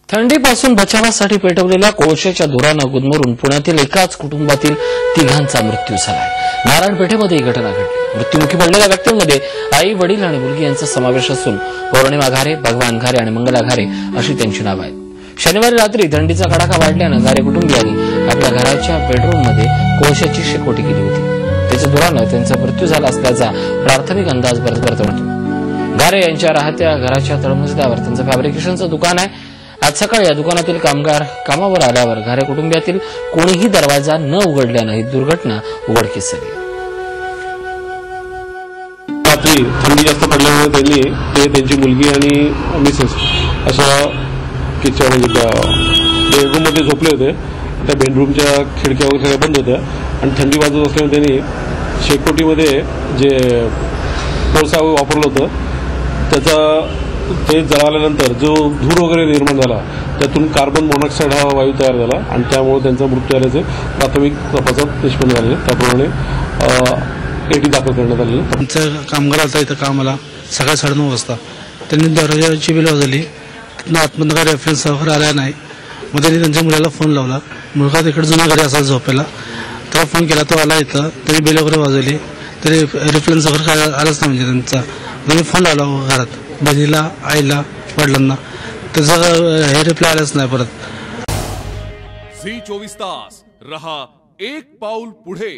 थंडीपासून बचावासाठी पेटवलेल्या कोळशाच्या धुरानं गुदमरून पुण्यातील एकाच कुटुंबातील तिघांचा मृत्यू झालाय। नारायणपेठेमध्ये ही घटना घडली। मृत्युमुखी पडलेल्या व्यक्तींमध्ये आई, वडील आणि मुलगी यांचा समावेश असून पौर्णिमा घारे, भगवान घारे आणि मंगला घारे अशी त्यांची नावं आहेत। शनिवारी रात्री थंडीचा कडाका वाढल्यानं घारे कुटुंबियांनी आपल्या घराच्या बेडरूममध्ये कोळशाची शेकोटी केली होती। त्याच्या धुरानं त्यांचा मृत्यू झाला असल्याचा प्राथमिक अंदाज वर्तवतो। घारे यांच्या राहत्या घराच्या तळमजल्यावर त्यांचं फॅब्रिकेशनचं दुकान आहे। आज सकाळी या दुकानातील कामगार कामावर आल्यावर घारे कुटुंबियातील कोणीही दरवाजा न उघडल्यानं ही दुर्घटना उघडकीस आली। रात्री थंडी जास्त पडल्यामुळे त्यांनी त्यांची मुलगी आणि मिसेस अशा किचन बेडरूम मध्ये झोपले होते। त्या बेडरूमच्या खिडक्या वगैरे सगळ्या बंद होत्या आणि थंडी वाजत असल्यामुळे त्यांनी शेकोटीमध्ये जे कोळसा वापरलं होतं त्याचा ते जळाल्यानंतर जो धूर वगैरे निर्माण झाला त्यातून कार्बन मोनॉक्साईड हा वायू तयार झाला आणि त्यामुळे त्यांचा मृत्यू झाल्याचे प्राथमिक तपासात निष्पन्न झाले। त्याप्रमाणे एटी दाखल करण्यात आलेली। त्यांचा कामगार आता इथं कामाला सकाळी 9:30 वाजता त्यांनी दरवाजाची बेल वाजवली। आतमध्ये काय रेफरन्स वगैरे आला नाही। मग त्यांनी त्यांच्या मुलाला फोन लावला। मुलगा तिकडे जुन्या घरी असा झोपायला, तेव्हा फोन केला, तो आला इथं। त्यांनी बेल वगैरे वाजवली तरी रेफरन्स वगैरे काय आलाच नाही। म्हणजे त्यांचा त्यांनी फोन लावला घरात बहिणीला, आईला, वडिलांना, त्याचा हे रिप्लाय आलाच नाही परत। झी 24 तास रहा एक पाऊल पुढे।